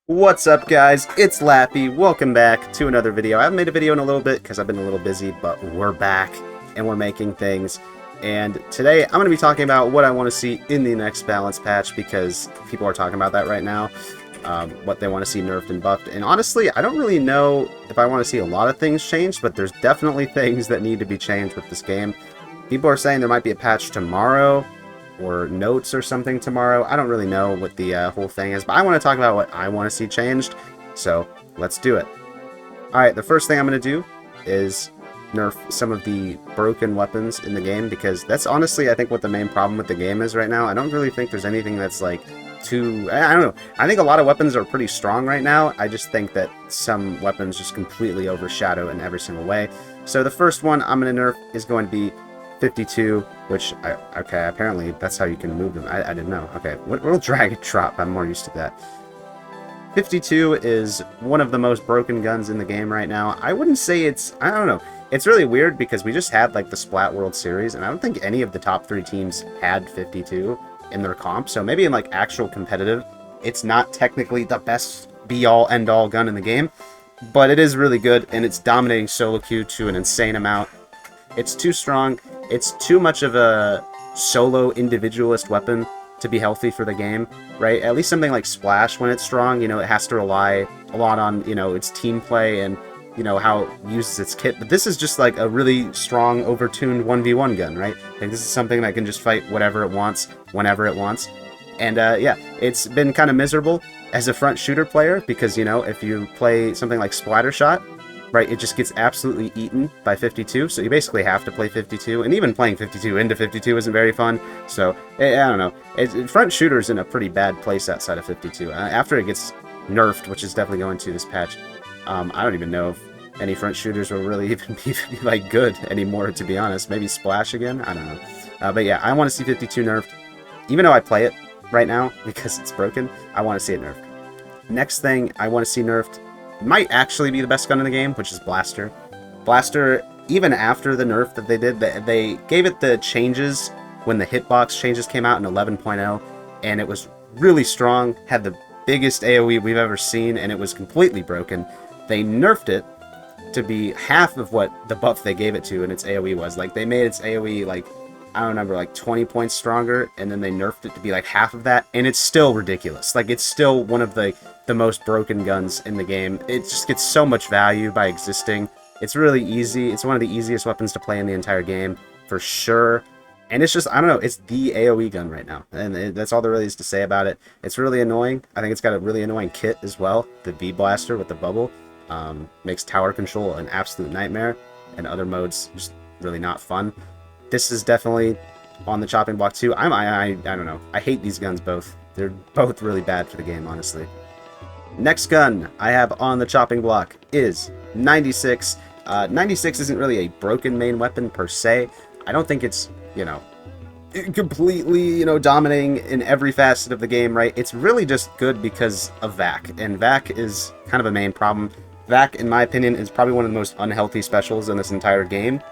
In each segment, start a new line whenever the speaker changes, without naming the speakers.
What's up, guys? It's Lappy. Welcome back to another video. I haven't made a video in a little bit because I've been a little busy, but we're back and we're making things. And today I'm going to be talking about what I want to see in the next balance patch because people are talking about that right now. What they want to see nerfed and buffed. And honestly, I don't really know if I want to see a lot of things changed, but there's definitely things that need to be changed with this game. People are saying there might be a patch tomorrow, or notes or something tomorrow. I don't really know what the whole thing is, but I want to talk about what I want to see changed, so let's do it. Alright, the first thing I'm going to do is nerf some of the broken weapons in the game, because that's honestly, I think, what the main problem with the game is right now. I don't really think there's anything that's like too... I don't know. I think a lot of weapons are pretty strong right now. I just think that some weapons just completely overshadow in every single way. So the first one I'm going to nerf is going to be 52, which, okay, apparently that's how you can move them. I didn't know. Okay, we'll drag and drop. I'm more used to that. 52 is one of the most broken guns in the game right now. I wouldn't say it's... I don't know. It's really weird because we just had, like, the Splat World Series, and I don't think any of the top 3 teams had 52 in their comp, so maybe in, like, actual competitive, it's not technically the best be-all, end-all gun in the game, but it is really good, and it's dominating solo queue to an insane amount. It's too strong. It's too much of a solo individualist weapon to be healthy for the game, right? At least something like Splash, when it's strong, you know, it has to rely a lot on, you know, its team play and, you know, how it uses its kit. But this is just like a really strong, overtuned 1v1 gun, right? Like, this is something that can just fight whatever it wants, whenever it wants. And, yeah, it's been kind of miserable as a front shooter player because, you know, if you play something like Splattershot, right, it just gets absolutely eaten by 52, so you basically have to play 52, and even playing 52 into 52 isn't very fun, so, I don't know. Front shooter's in a pretty bad place outside of 52. After it gets nerfed, which is definitely going to this patch, I don't even know if any front shooters will really even be, like, good anymore, to be honest. Maybe Splash again? I don't know. But yeah, I want to see 52 nerfed. Even though I play it right now, because it's broken, I want to see it nerfed. Next thing I want to see nerfed might actually be the best gun in the game, which is Blaster. Blaster, even after the nerf that they did, they gave it the changes when the hitbox changes came out in 11.0, and it was really strong, had the biggest AoE we've ever seen, and it was completely broken. They nerfed it to be half of what the buff they gave it to and its AoE was. Like, they made its AoE, like, I don't remember, like 20 points stronger, and then they nerfed it to be like half of that, and it's still ridiculous. Like, it's still one of the most broken guns in the game. It just gets so much value by existing. It's really easy. It's one of the easiest weapons to play in the entire game, for sure. And it's just, I don't know, it's the AoE gun right now. And that's all there really is to say about it. It's really annoying. I think it's got a really annoying kit as well. The B Blaster with the bubble makes tower control an absolute nightmare, and other modes just really not fun. This is definitely on the chopping block too. I don't know. I hate these guns both. They're both really bad for the game, honestly. Next gun I have on the chopping block is 96. 96 isn't really a broken main weapon per se. I don't think it's, you know, completely, you know, dominating in every facet of the game, right? It's really just good because of VAC, and VAC is kind of a main problem. VAC, in my opinion, is probably one of the most unhealthy specials in this entire game.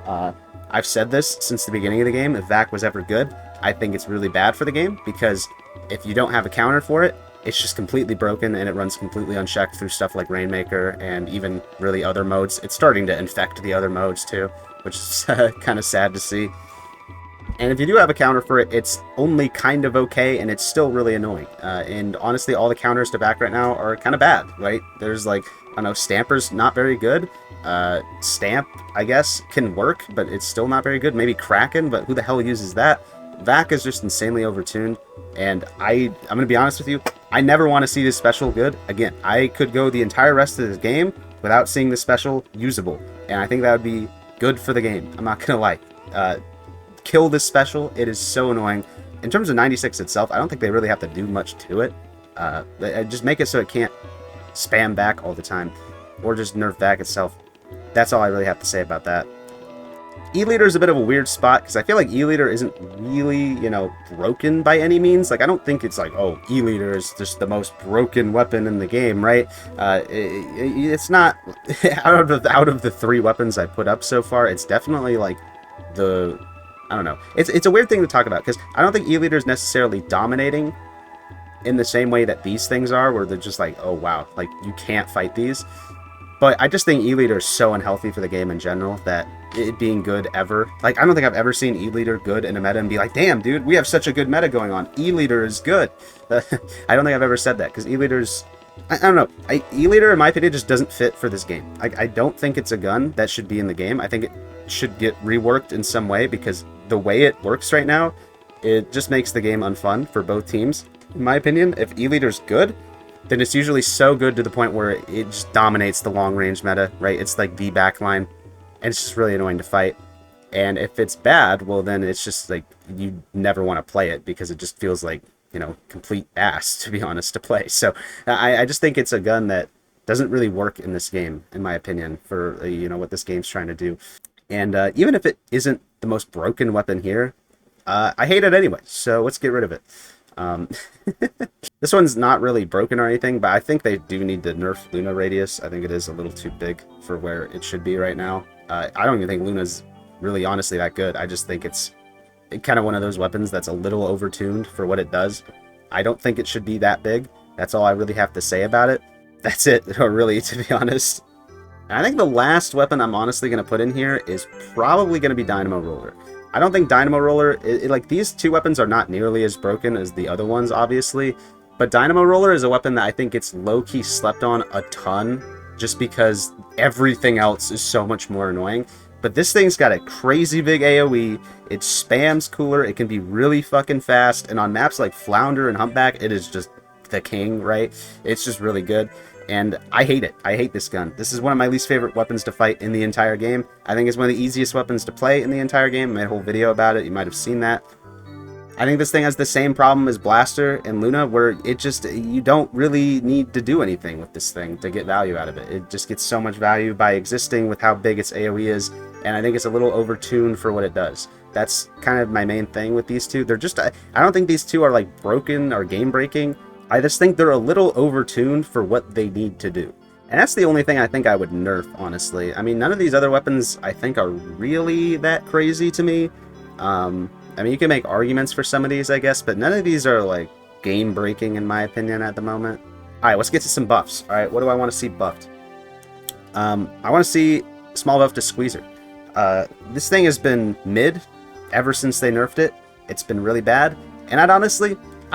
I've said this since the beginning of the game. If VAC was ever good, I think it's really bad for the game, because if you don't have a counter for it, it's just completely broken, and it runs completely unchecked through stuff like Rainmaker and even really other modes. It's starting to infect the other modes too, which is kind of sad to see. And if you do have a counter for it, it's only kind of okay, and it's still really annoying. And honestly, all the counters to VAC right now are kind of bad, right? There's, like, I don't know, Stamper's not very good. Stamp, I guess, can work, but it's still not very good. Maybe Kraken, but who the hell uses that? VAC is just insanely overtuned, and I'm going to be honest with you, I never want to see this special good. Again, I could go the entire rest of this game without seeing this special usable, and I think that would be good for the game. I'm not going to lie. Kill this special. It is so annoying. In terms of 96 itself, I don't think they really have to do much to it. Just make it so it can't spam VAC all the time, or just nerf VAC itself. That's all I really have to say about that. E-Leader is a bit of a weird spot, because I feel like E-Leader isn't really, you know, broken by any means. Like, I don't think it's like, oh, E-Leader is just the most broken weapon in the game, right? It's not. out of the 3 weapons I put up so far, it's definitely, like, I don't know. It's a weird thing to talk about, because I don't think E-Leader is necessarily dominating in the same way that these things are, where they're just like, oh wow, like you can't fight these. But I just think E-Leader is so unhealthy for the game in general that it being good ever, like I don't think I've ever seen E-Leader good in a meta and be like, damn dude, we have such a good meta going on, E-Leader is good. I don't think I've ever said that, because E-Leader's, I don't know, E-Leader in my opinion just doesn't fit for this game. I don't think it's a gun that should be in the game. I think it should get reworked in some way, because the way it works right now, it just makes the game unfun for both teams. In my opinion, if E-Leader's good, then it's usually so good to the point where it just dominates the long-range meta, right? It's like the backline, and it's just really annoying to fight. And if it's bad, well then it's just like, you never want to play it, because it just feels like, you know, complete ass, to be honest, to play. So I just think it's a gun that doesn't really work in this game, in my opinion, for, you know, what this game's trying to do. And even if it isn't the most broken weapon here, I hate it anyway, so let's get rid of it. This one's not really broken or anything, but I think they do need to nerf Luna radius. I think it is a little too big for where it should be right now. I don't even think Luna's really honestly that good. I just think it's kind of one of those weapons that's a little overtuned for what it does. I don't think it should be that big. That's all I really have to say about it. That's it, or really, to be honest. And I think the last weapon I'm honestly going to put in here is probably going to be Dynamo Roller. I don't think Dynamo Roller, like these two weapons are not nearly as broken as the other ones, obviously. But Dynamo Roller is a weapon that I think gets low-key slept on a ton, just because everything else is so much more annoying. But this thing's got a crazy big AoE, it spams cooler, it can be really fucking fast, and on maps like Flounder and Humpback, it is just the king, right? It's just really good. And I hate it. I hate this gun. This is one of my least favorite weapons to fight in the entire game. I think it's one of the easiest weapons to play in the entire game. I made a whole video about it. You might have seen that. I think this thing has the same problem as Blaster and Luna, where it just, you don't really need to do anything with this thing to get value out of it. It just gets so much value by existing with how big its AoE is, and I think it's a little overtuned for what it does. That's kind of my main thing with these two. They're just, I don't think these two are like broken or game breaking. I just think they're a little overtuned for what they need to do. And that's the only thing I think I would nerf, honestly. I mean, none of these other weapons I think are really that crazy to me. I mean, you can make arguments for some of these, I guess, but none of these are like game breaking in my opinion at the moment. Alright, let's get to some buffs. Alright, what do I want to see buffed? I want to see small buff to Squeezer. This thing has been mid ever since they nerfed it. It's been really bad, and I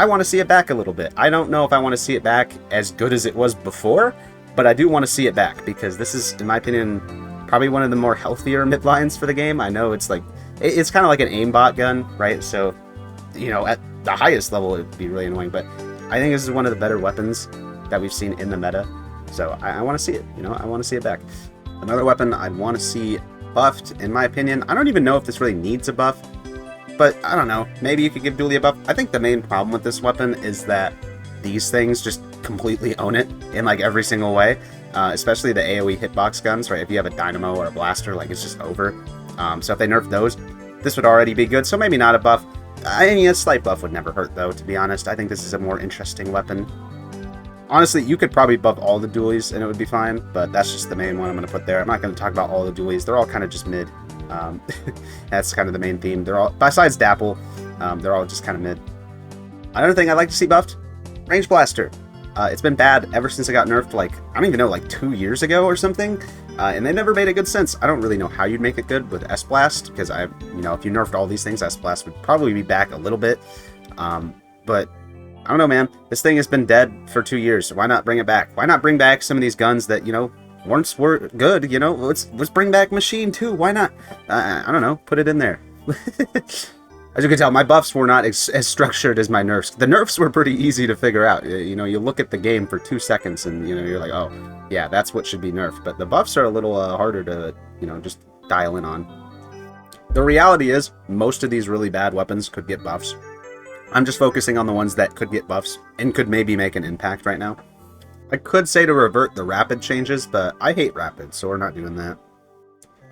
want to see it back a little bit. I don't know if I want to see it back as good as it was before, but I do want to see it back, because this is, in my opinion, probably one of the more healthier mid lines for the game. I know it's like, it's kind of like an aimbot gun, right? So, you know, at the highest level, it'd be really annoying, but I think this is one of the better weapons that we've seen in the meta. So I want to see it, you know, I want to see it back. Another weapon I'd want to see buffed, in my opinion, I don't even know if this really needs a buff, but I don't know, maybe you could give Dooley a buff. I think the main problem with this weapon is that these things just completely own it in like every single way, especially the AoE hitbox guns, right? If you have a Dynamo or a Blaster, like it's just over. So if they nerf those, this would already be good, so maybe not a buff. I mean, a slight buff would never hurt though, to be honest. I think this is a more interesting weapon. Honestly, you could probably buff all the dualies and it would be fine, but that's just the main one I'm going to put there. I'm not going to talk about all the dualies. They're all kind of just mid. That's kind of the main theme. They're all, besides Dapple, they're all just kind of mid. Another thing I'd like to see buffed, Range Blaster. It's been bad ever since it got nerfed, like, I don't even know, like 2 years ago or something. And they never made it good since. I don't really know how you'd make it good with S-Blast, because you know, if you nerfed all these things, S-Blast would probably be back a little bit. But I don't know, man. This thing has been dead for 2 years, so why not bring it back? Why not bring back some of these guns that, you know, once were good, you know? Let's bring back Machine too. Why not? I don't know. Put it in there. As you can tell, my buffs were not as structured as my nerfs. The nerfs were pretty easy to figure out. You know, you look at the game for 2 seconds and, you know, you're like, oh, yeah, that's what should be nerfed. But the buffs are a little harder to, you know, just dial in on. The reality is, most of these really bad weapons could get buffs. I'm just focusing on the ones that could get buffs and could maybe make an impact right now. I could say to revert the rapid changes, but I hate rapid, so we're not doing that.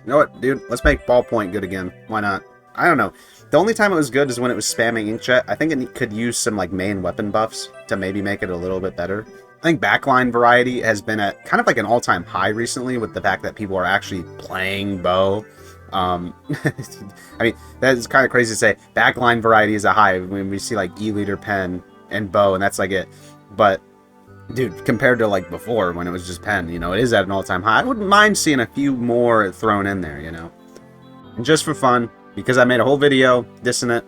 You know what, dude? Let's make Ballpoint good again. Why not? I don't know. The only time it was good is when it was spamming Inkjet. I think it could use some like main weapon buffs to maybe make it a little bit better. I think backline variety has been at kind of like an all-time high recently, with the fact that people are actually playing bow. I mean, that is kind of crazy to say. Backline variety is a high when we see like E-Leader Pen and bow, and that's like it. But dude, compared to like before when it was just pen, you know, it is at an all-time high. I wouldn't mind seeing a few more thrown in there, you know. And just for fun, because I made a whole video dissing it,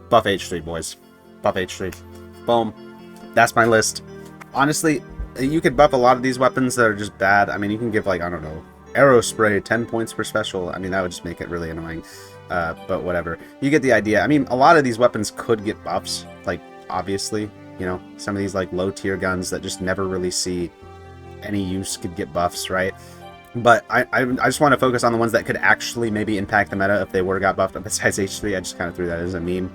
buff H3, boys. Buff H3. Boom. That's my list. Honestly, you could buff a lot of these weapons that are just bad. I mean, you can give, like, I don't know, arrow spray 10 points per special. I mean, that would just make it really annoying. But whatever. You get the idea. I mean, a lot of these weapons could get buffs. Like, obviously, you know, some of these, like, low-tier guns that just never really see any use could get buffs, right? But I just want to focus on the ones that could actually maybe impact the meta if they were got buffed. Besides H3, I just kind of threw that as a meme.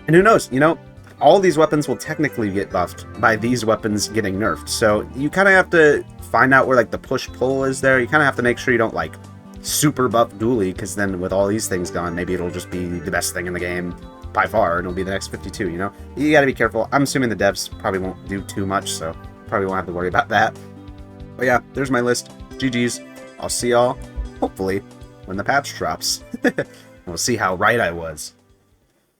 And who knows, you know, all these weapons will technically get buffed by these weapons getting nerfed. So you kind of have to find out where, like, the push-pull is there. You kind of have to make sure you don't, like, super buff Dooley, because then with all these things gone, maybe it'll just be the best thing in the game by far, and it'll be the next 52, you know? You gotta be careful. I'm assuming the devs probably won't do too much, so probably won't have to worry about that. But yeah, there's my list. GG's. I'll see y'all, hopefully, when the patch drops. We'll see how right I was.